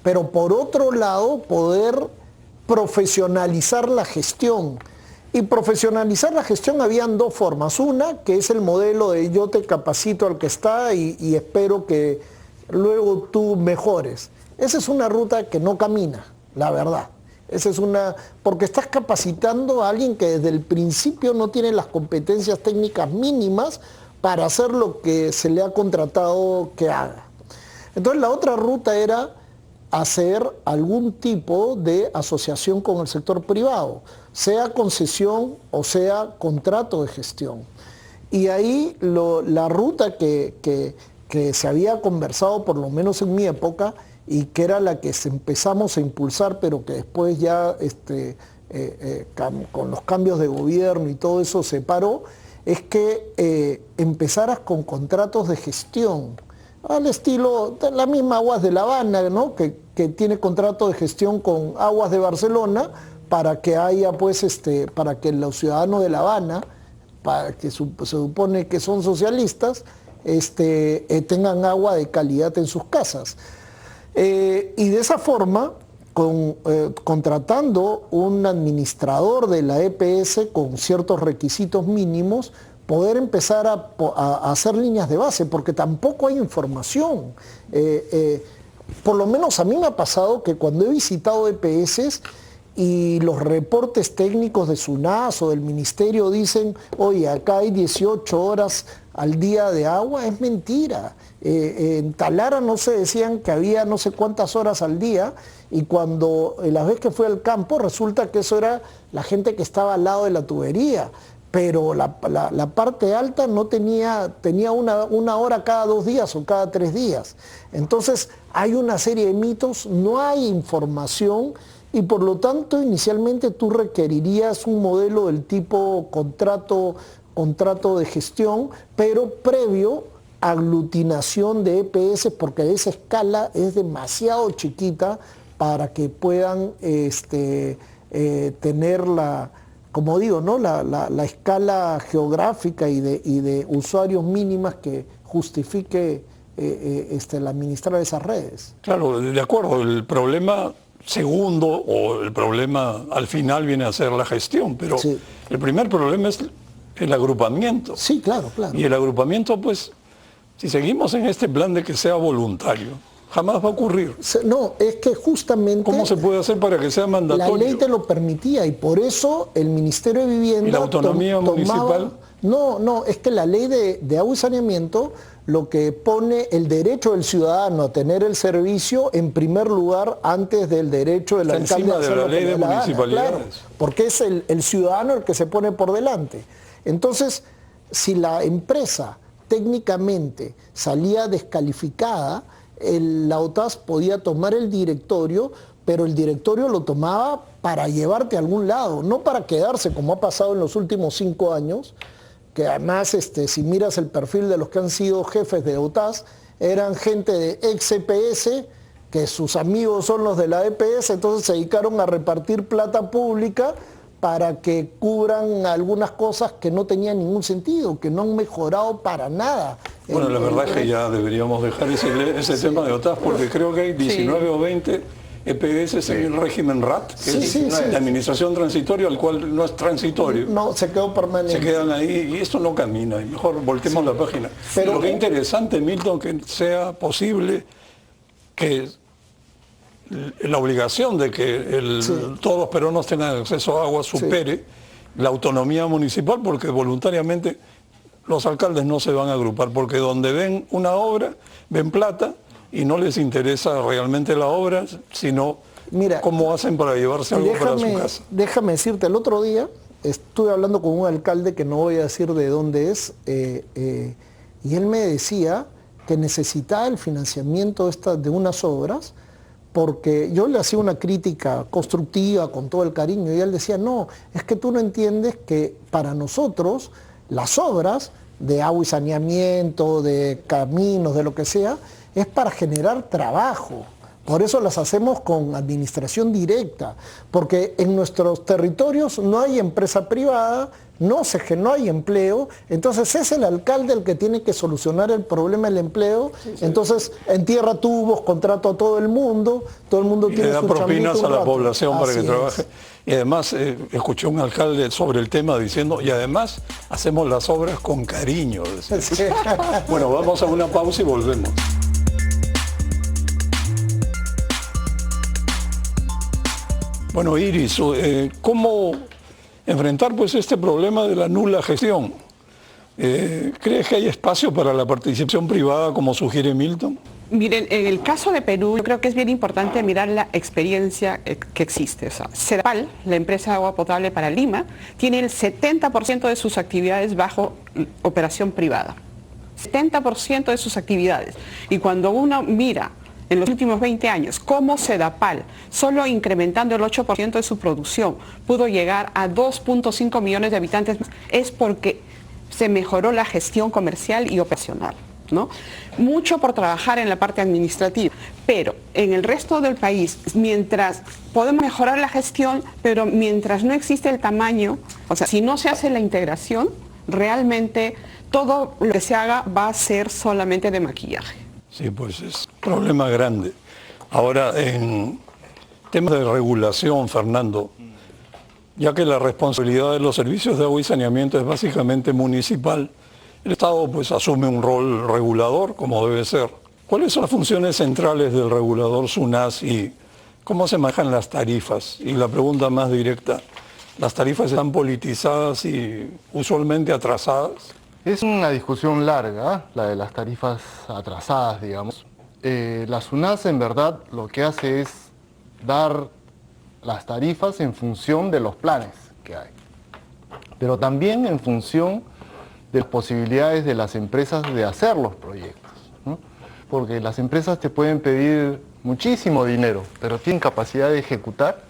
pero por otro lado poder profesionalizar la gestión. Y profesionalizar la gestión habían 2 formas. Una, que es el modelo de yo te capacito al que está y espero que luego tú mejores. Esa es una ruta que no camina, la verdad. Esa es porque estás capacitando a alguien que desde el principio no tiene las competencias técnicas mínimas para hacer lo que se le ha contratado que haga. Entonces la otra ruta era hacer algún tipo de asociación con el sector privado, sea concesión o sea contrato de gestión. Y ahí la ruta que se había conversado, por lo menos en mi época, y que era la que empezamos a impulsar, pero que después ya con los cambios de gobierno y todo eso se paró, es que empezaras con contratos de gestión, al estilo de la misma Aguas de La Habana, ¿no? que tiene contrato de gestión con Aguas de Barcelona, para que haya, pues, para que los ciudadanos de La Habana, para que se supone que son socialistas, tengan agua de calidad en sus casas. Y de esa forma, contratando un administrador de la EPS con ciertos requisitos mínimos, poder empezar a hacer líneas de base, porque tampoco hay información. Por lo menos a mí me ha pasado que cuando he visitado EPS y los reportes técnicos de SUNAS o del ministerio dicen, oye, acá hay 18 horas al día de agua, es mentira. En Talara no se decían que había no sé cuántas horas al día, y cuando la vez que fui al campo resulta que eso era la gente que estaba al lado de la tubería, pero la parte alta no tenía una hora cada 2 días o cada 3 días. Entonces hay una serie de mitos, no hay información, y por lo tanto inicialmente tú requerirías un modelo del tipo contrato de gestión, pero previo aglutinación de EPS, porque esa escala es demasiado chiquita para que puedan tener como digo, ¿no? la escala geográfica y de usuarios mínimas que justifique el administrar esas redes. Claro, de acuerdo. El problema segundo, o el problema al final, viene a ser la gestión, pero sí, el primer problema es el agrupamiento. Sí, claro, claro. Y el agrupamiento, pues, si seguimos en este plan de que sea voluntario, Jamás va a ocurrir. No, es que justamente... ¿Cómo se puede hacer para que sea mandatorio? La ley te lo permitía y por eso el Ministerio de Vivienda... ¿Y la autonomía municipal? No, es que la ley de agua y saneamiento lo que pone el derecho del ciudadano a tener el servicio en primer lugar antes del derecho del alcalde encima a hacer de la lo que ley le de dé la gana, municipalidades. claro, porque es el ciudadano el que se pone por delante. Entonces, si la empresa técnicamente salía descalificada, la OTAS podía tomar el directorio, pero el directorio lo tomaba para llevarte a algún lado, no para quedarse como ha pasado en los últimos 5 años, que además si miras el perfil de los que han sido jefes de OTAS, eran gente de ex EPS, que sus amigos son los de la EPS, entonces se dedicaron a repartir plata pública para que cubran algunas cosas que no tenían ningún sentido, que no han mejorado para nada. Bueno, la verdad es que ya deberíamos dejar ese tema de OTAS, porque creo que hay 19 o 20 EPS en el régimen RAT, que es la administración transitoria, al cual no es transitorio. No, se quedó permanente. Se quedan ahí y esto no camina, y mejor voltemos la página. Pero lo que es interesante, Milton, que sea posible que la obligación de que todos los peruanos tengan acceso a agua supere la autonomía municipal, porque voluntariamente los alcaldes no se van a agrupar, porque donde ven una obra, ven plata, y no les interesa realmente la obra, sino cómo hacen para llevarse algo para su casa. Déjame decirte, el otro día estuve hablando con un alcalde que no voy a decir de dónde es, y él me decía que necesitaba el financiamiento de unas obras, porque yo le hacía una crítica constructiva con todo el cariño, y él decía, no, es que tú no entiendes que para nosotros las obras de agua y saneamiento, de caminos, de lo que sea, es para generar trabajo. Por eso las hacemos con administración directa, porque en nuestros territorios no hay empresa privada, no hay empleo, entonces es el alcalde el que tiene que solucionar el problema del empleo, entonces entierra tubos, contrato a todo el mundo tiene le da su propinas chambito a la población para que trabaje. Es. Y además escuché un alcalde sobre el tema diciendo, y además hacemos las obras con cariño. Bueno, vamos a una pausa y volvemos. Bueno, Iris, ¿cómo enfrentar pues este problema de la nula gestión? ¿Crees que hay espacio para la participación privada como sugiere Milton? Miren, en el caso de Perú, yo creo que es bien importante mirar la experiencia que existe. O sea, Sedapal, la empresa de agua potable para Lima, tiene el 70% de sus actividades bajo operación privada. 70% de sus actividades. Y cuando uno mira en los últimos 20 años cómo Sedapal, solo incrementando el 8% de su producción, pudo llegar a 2.5 millones de habitantes, es porque se mejoró la gestión comercial y operacional, ¿no? Mucho por trabajar en la parte administrativa, pero en el resto del país, mientras podemos mejorar la gestión, pero mientras no existe el tamaño, o sea, si no se hace la integración, realmente todo lo que se haga va a ser solamente de maquillaje. Sí, pues es un problema grande. Ahora, en temas de regulación, Fernando, ya que la responsabilidad de los servicios de agua y saneamiento es básicamente municipal, el Estado pues asume un rol regulador, como debe ser. ¿Cuáles son las funciones centrales del regulador SUNAS y cómo se manejan las tarifas? Y la pregunta más directa, ¿las tarifas están politizadas y usualmente atrasadas? Es una discusión larga, la de las tarifas atrasadas, digamos. La SUNAS en verdad lo que hace es dar las tarifas en función de los planes que hay, pero también en función de las posibilidades de las empresas de hacer los proyectos, ¿no? Porque las empresas te pueden pedir muchísimo dinero, pero tienen capacidad de ejecutar,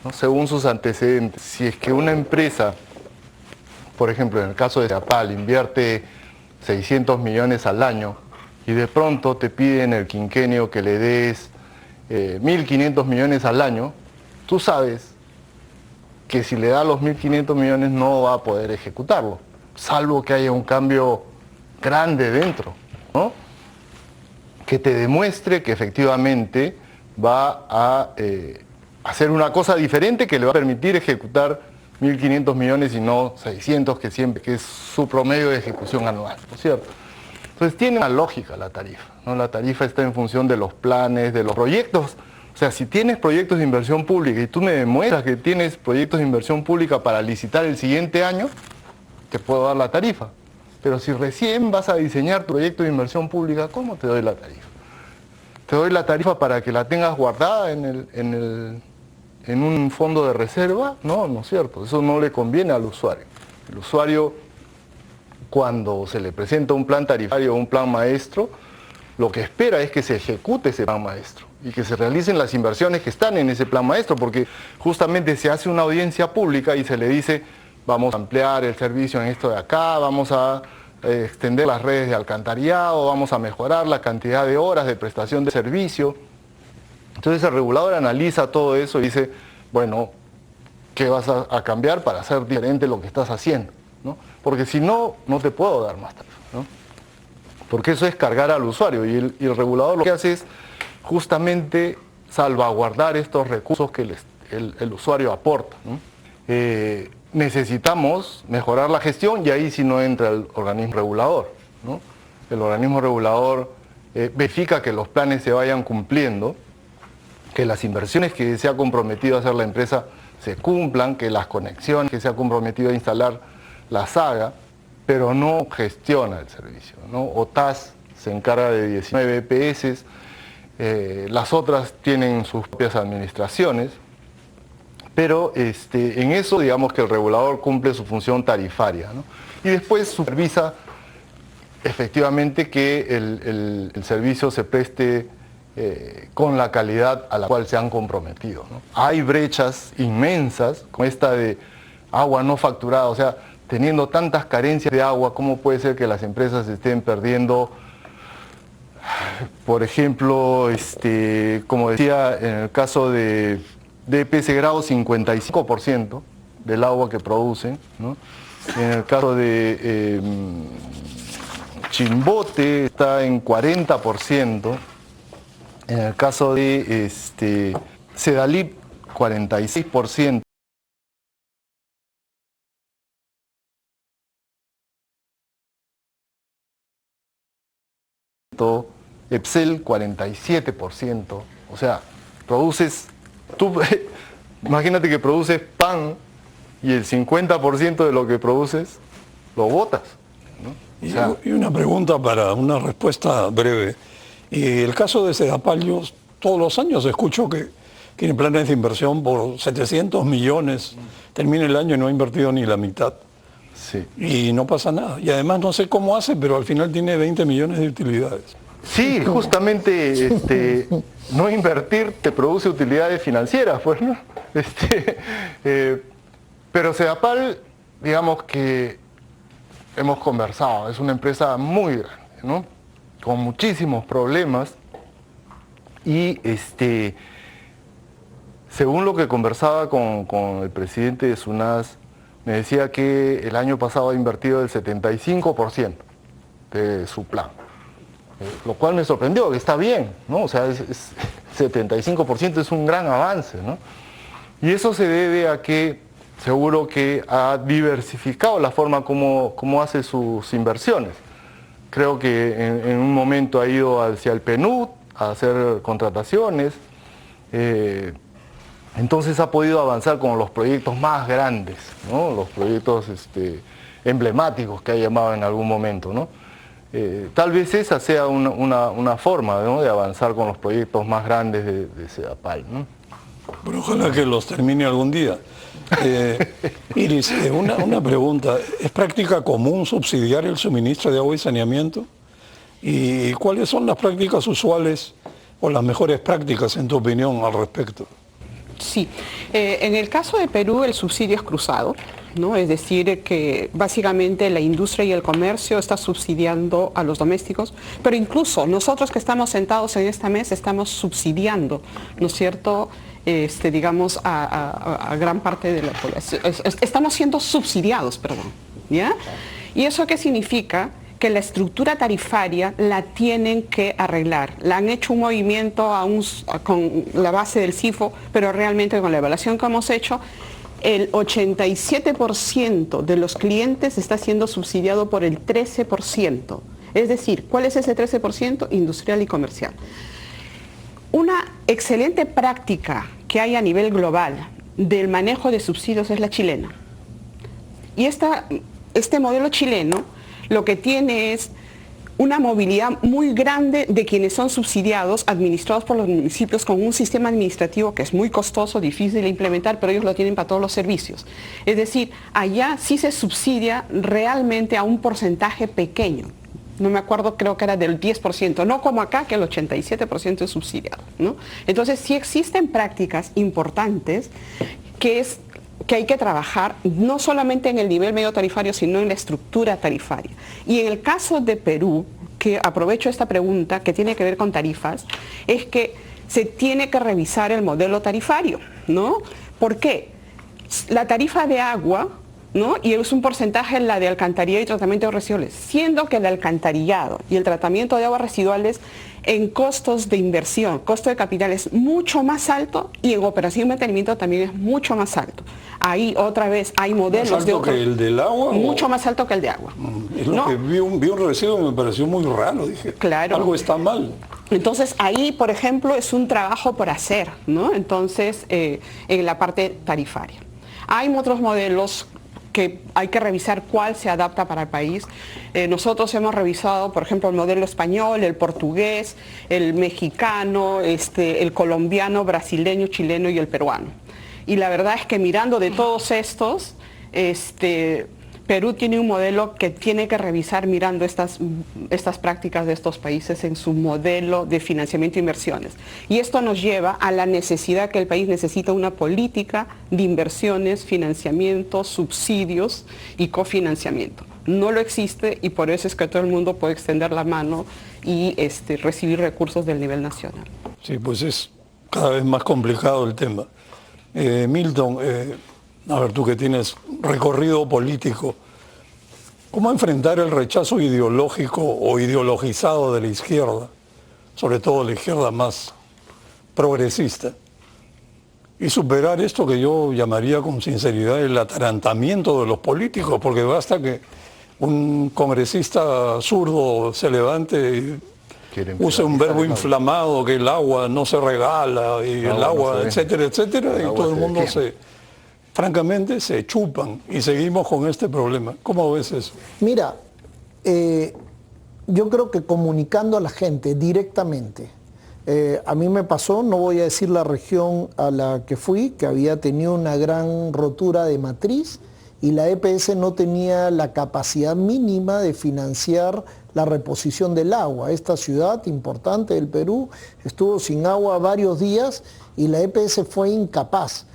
¿no? Según sus antecedentes. Si es que una empresa, por ejemplo, en el caso de Sedapal, invierte 600 millones al año y de pronto te piden el quinquenio que le des 1.500 millones al año, tú sabes que si le da los 1.500 millones no va a poder ejecutarlo, salvo que haya un cambio grande dentro, ¿no? Que te demuestre que efectivamente va a hacer una cosa diferente que le va a permitir ejecutar 1.500 millones y no 600, que es su promedio de ejecución anual, ¿no es cierto? Entonces tiene una lógica la tarifa, ¿no? La tarifa está en función de los planes, de los proyectos. O sea, si tienes proyectos de inversión pública y tú me demuestras que tienes proyectos de inversión pública para licitar el siguiente año, te puedo dar la tarifa. Pero si recién vas a diseñar tu proyecto de inversión pública, ¿cómo te doy la tarifa? ¿Te doy la tarifa para que la tengas guardada en un fondo de reserva? No, no es cierto. Eso no le conviene al usuario. El usuario, cuando se le presenta un plan tarifario o un plan maestro, lo que espera es que se ejecute ese plan maestro y que se realicen las inversiones que están en ese plan maestro, porque justamente se hace una audiencia pública y se le dice, vamos a ampliar el servicio en esto de acá, vamos a extender las redes de alcantarillado, vamos a mejorar la cantidad de horas de prestación de servicio. Entonces el regulador analiza todo eso y dice, bueno, ¿qué vas a cambiar para hacer diferente lo que estás haciendo? ¿No? Porque si no, no te puedo dar más tarifa, ¿no? Porque eso es cargar al usuario y el regulador lo que hace es justamente salvaguardar estos recursos que el usuario aporta, ¿no? Necesitamos mejorar la gestión y ahí sí no entra el organismo regulador, ¿no? El organismo regulador verifica que los planes se vayan cumpliendo, que las inversiones que se ha comprometido a hacer la empresa se cumplan, que las conexiones que se ha comprometido a instalar las haga, pero no gestiona el servicio, ¿no? OTAS se encarga de 19 EPS, las otras tienen sus propias administraciones, pero en eso digamos que el regulador cumple su función tarifaria, ¿no? Y después supervisa efectivamente que el servicio se preste con la calidad a la cual se han comprometido, ¿no? Hay brechas inmensas, como esta de agua no facturada, o sea, teniendo tantas carencias de agua, ¿cómo puede ser que las empresas estén perdiendo, por ejemplo, como decía, en el caso de EPS Grado, 55% del agua que producen, ¿no? En el caso de Chimbote está en 40%, en el caso de Sedalip, 46%. Epsel 47%, o sea, produces, imagínate que produces pan y el 50% de lo que produces lo botas, ¿no? O sea, y una pregunta para una respuesta breve. Y el caso de Sedapal, yo todos los años escucho que tiene planes de inversión por 700 millones, termina el año y no ha invertido ni la mitad. sí. Y no pasa nada. Y además no sé cómo hace, pero al final tiene 20 millones de utilidades. Sí, justamente no invertir te produce utilidades financieras, pues, ¿no? Pero Sedapal, digamos que hemos conversado, es una empresa muy grande, ¿no? Con muchísimos problemas y según lo que conversaba con el presidente de SUNAS, me decía que el año pasado ha invertido el 75% de su plan. Lo cual me sorprendió, que está bien, ¿no? O sea, 75% es un gran avance, ¿no? Y eso se debe a que seguro que ha diversificado la forma como hace sus inversiones. Creo que en un momento ha ido hacia el PNUD a hacer contrataciones, entonces ha podido avanzar con los proyectos más grandes, ¿no? Los proyectos emblemáticos que ha llamado en algún momento, ¿no? Tal vez esa sea una forma, ¿no?, de avanzar con los proyectos más grandes de Sedapal, ¿no? Pero ojalá que los termine algún día. Iris, una pregunta. ¿Es práctica común subsidiar el suministro de agua y saneamiento? ¿Y cuáles son las prácticas usuales o las mejores prácticas, en tu opinión, al respecto? Sí, en el caso de Perú el subsidio es cruzado, ¿no? Es decir, que básicamente la industria y el comercio está subsidiando a los domésticos, pero incluso nosotros que estamos sentados en esta mesa estamos subsidiando, ¿no es cierto?, digamos, a gran parte de la población. Estamos siendo subsidiados, perdón, ¿ya? ¿Y eso qué significa? Que la estructura tarifaria la tienen que arreglar. La han hecho un movimiento con la base del CIFO, pero realmente con la evaluación que hemos hecho, el 87% de los clientes está siendo subsidiado por el 13%. Es decir, ¿cuál es ese 13%? Industrial y comercial. Una excelente práctica que hay a nivel global del manejo de subsidios es la chilena. Y este modelo chileno lo que tiene es una movilidad muy grande de quienes son subsidiados, administrados por los municipios con un sistema administrativo que es muy costoso, difícil de implementar, pero ellos lo tienen para todos los servicios. Es decir, allá sí se subsidia realmente a un porcentaje pequeño. No me acuerdo, creo que era del 10%, no como acá, que el 87% es subsidiado, ¿no? Entonces sí existen prácticas importantes que hay que trabajar no solamente en el nivel medio tarifario, sino en la estructura tarifaria. Y en el caso de Perú, que aprovecho esta pregunta que tiene que ver con tarifas, es que se tiene que revisar el modelo tarifario, ¿no? ¿Por qué? La tarifa de agua, ¿no? Y es un porcentaje la de alcantarillado y tratamiento de residuales, siendo que el alcantarillado y el tratamiento de aguas residuales en costos de inversión, costo de capital es mucho más alto y en operación y mantenimiento también es mucho más alto. Ahí otra vez hay modelos ¿Más alto que el del agua? Mucho más alto que el de agua. Es lo que vi un residuo me pareció muy raro, dije, claro. Algo está mal. Entonces ahí, por ejemplo, es un trabajo por hacer, ¿no? Entonces, en la parte tarifaria. Hay otros modelos que hay que revisar cuál se adapta para el país. Nosotros hemos revisado, por ejemplo, el modelo español, el portugués, el mexicano, el colombiano, brasileño, chileno y el peruano. Y la verdad es que mirando de todos estos, Perú tiene un modelo que tiene que revisar mirando estas prácticas de estos países en su modelo de financiamiento de inversiones. Y esto nos lleva a la necesidad que el país necesita una política de inversiones, financiamiento, subsidios y cofinanciamiento. No lo existe y por eso es que todo el mundo puede extender la mano y recibir recursos del nivel nacional. Sí, pues es cada vez más complicado el tema. Milton, a ver, tú que tienes recorrido político, ¿cómo enfrentar el rechazo ideológico o ideologizado de la izquierda, sobre todo la izquierda más progresista, y superar esto que yo llamaría con sinceridad el atarantamiento de los políticos? Porque basta que un congresista zurdo se levante y use un verbo inflamado, que el agua no se regala, y el agua, etcétera, etcétera, y todo el mundo francamente se chupan y seguimos con este problema. ¿Cómo ves eso? Mira, yo creo que comunicando a la gente directamente, a mí me pasó, no voy a decir la región a la que fui, que había tenido una gran rotura de matriz y la EPS no tenía la capacidad mínima de financiar la reposición del agua. Esta ciudad importante del Perú estuvo sin agua varios días y la EPS fue incapaz.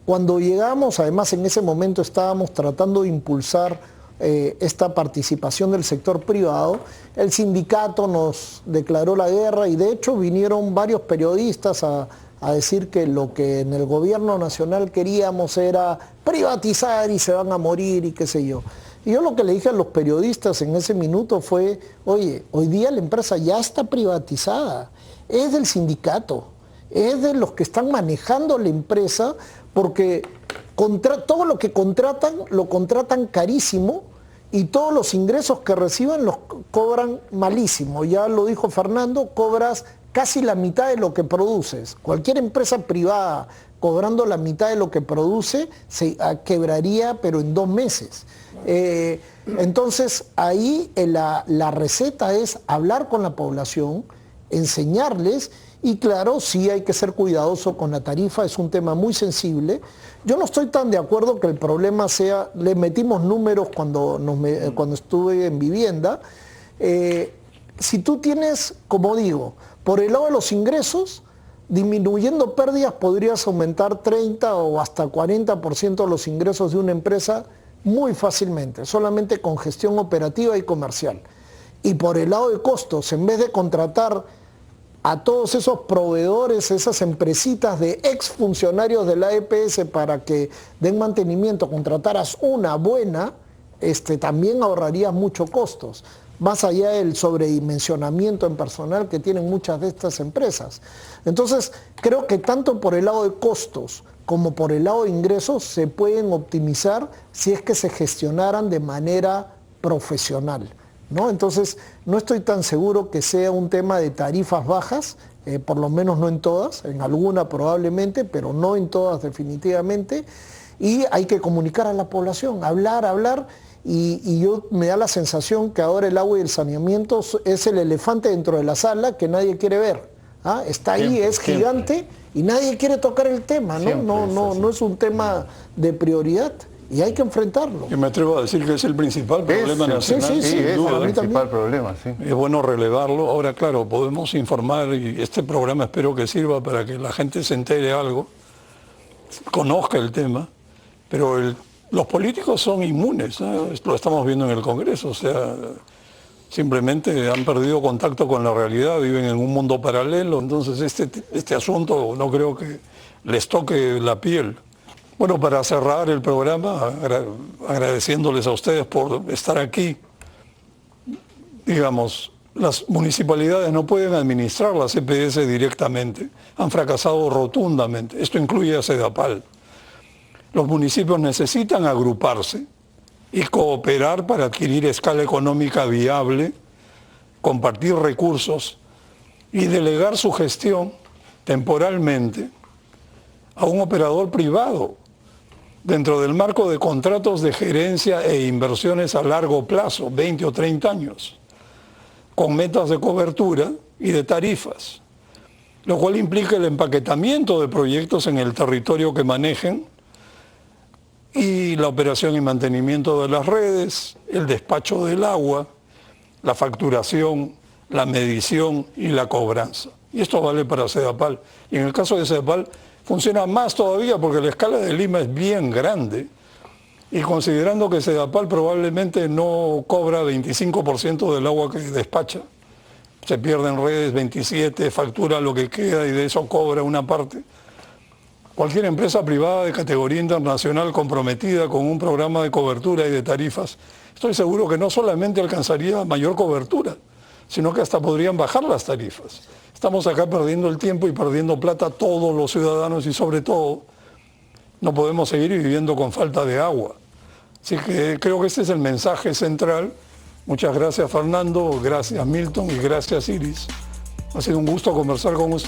Cuando llegamos, además en ese momento estábamos tratando de impulsar esta participación del sector privado, el sindicato nos declaró la guerra y de hecho vinieron varios periodistas a decir que lo que en el gobierno nacional queríamos era privatizar y se van a morir y qué sé yo. Y yo lo que le dije a los periodistas en ese minuto fue, oye, hoy día la empresa ya está privatizada, es del sindicato, es de los que están manejando la empresa, porque todo lo que contratan, lo contratan carísimo y todos los ingresos que reciben los cobran malísimo. Ya lo dijo Fernando, cobras casi la mitad de lo que produces. Cualquier empresa privada cobrando la mitad de lo que produce se quebraría, pero en 2 meses. Entonces ahí la receta es hablar con la población, enseñarles. Y claro, sí hay que ser cuidadoso con la tarifa, es un tema muy sensible. Yo no estoy tan de acuerdo que el problema sea, le metimos números cuando estuve en vivienda. Si tú tienes, como digo, por el lado de los ingresos, disminuyendo pérdidas podrías aumentar 30 o hasta 40% los ingresos de una empresa muy fácilmente, solamente con gestión operativa y comercial. Y por el lado de costos, en vez de contratar a todos esos proveedores, esas empresitas de exfuncionarios de la EPS para que den mantenimiento, contrataras una buena, también ahorrarías muchos costos, más allá del sobredimensionamiento en personal que tienen muchas de estas empresas. Entonces, creo que tanto por el lado de costos como por el lado de ingresos se pueden optimizar si es que se gestionaran de manera profesional. ¿no? Entonces, no estoy tan seguro que sea un tema de tarifas bajas, por lo menos no en todas, en alguna probablemente, pero no en todas definitivamente. Y hay que comunicar a la población, hablar, y yo me da la sensación que ahora el agua y el saneamiento es el elefante dentro de la sala que nadie quiere ver. ¿Ah? Está ahí, Siempre, es gigante y nadie quiere tocar el tema, ¿no? Siempre No es un tema de prioridad y hay que enfrentarlo. Yo me atrevo a decir que es el principal problema nacional. sí, Sí, es duda. el principal problema, sí. Es bueno relevarlo. Ahora, claro, podemos informar y este programa espero que sirva para que la gente se entere algo, conozca el tema, pero los políticos son inmunes, ¿no? Lo estamos viendo en el Congreso, o sea, simplemente han perdido contacto con la realidad, viven en un mundo paralelo, entonces este asunto no creo que les toque la piel. Bueno, para cerrar el programa, agradeciéndoles a ustedes por estar aquí, digamos, las municipalidades no pueden administrar las EPS directamente, han fracasado rotundamente, esto incluye a Sedapal. Los municipios necesitan agruparse y cooperar para adquirir escala económica viable, compartir recursos y delegar su gestión temporalmente a un operador privado dentro del marco de contratos de gerencia e inversiones a largo plazo, 20 o 30 años, con metas de cobertura y de tarifas, lo cual implica el empaquetamiento de proyectos en el territorio que manejen y la operación y mantenimiento de las redes, el despacho del agua, la facturación, la medición y la cobranza. Y esto vale para Sedapal. Y en el caso de Sedapal funciona más todavía porque la escala de Lima es bien grande. Y considerando que Sedapal probablemente no cobra 25% del agua que despacha, se pierde en redes 27, factura lo que queda y de eso cobra una parte. Cualquier empresa privada de categoría internacional comprometida con un programa de cobertura y de tarifas, estoy seguro que no solamente alcanzaría mayor cobertura, sino que hasta podrían bajar las tarifas. Estamos acá perdiendo el tiempo y perdiendo plata todos los ciudadanos y sobre todo no podemos seguir viviendo con falta de agua. Así que creo que este es el mensaje central. Muchas gracias Fernando, gracias Milton y gracias Iris. Ha sido un gusto conversar con ustedes.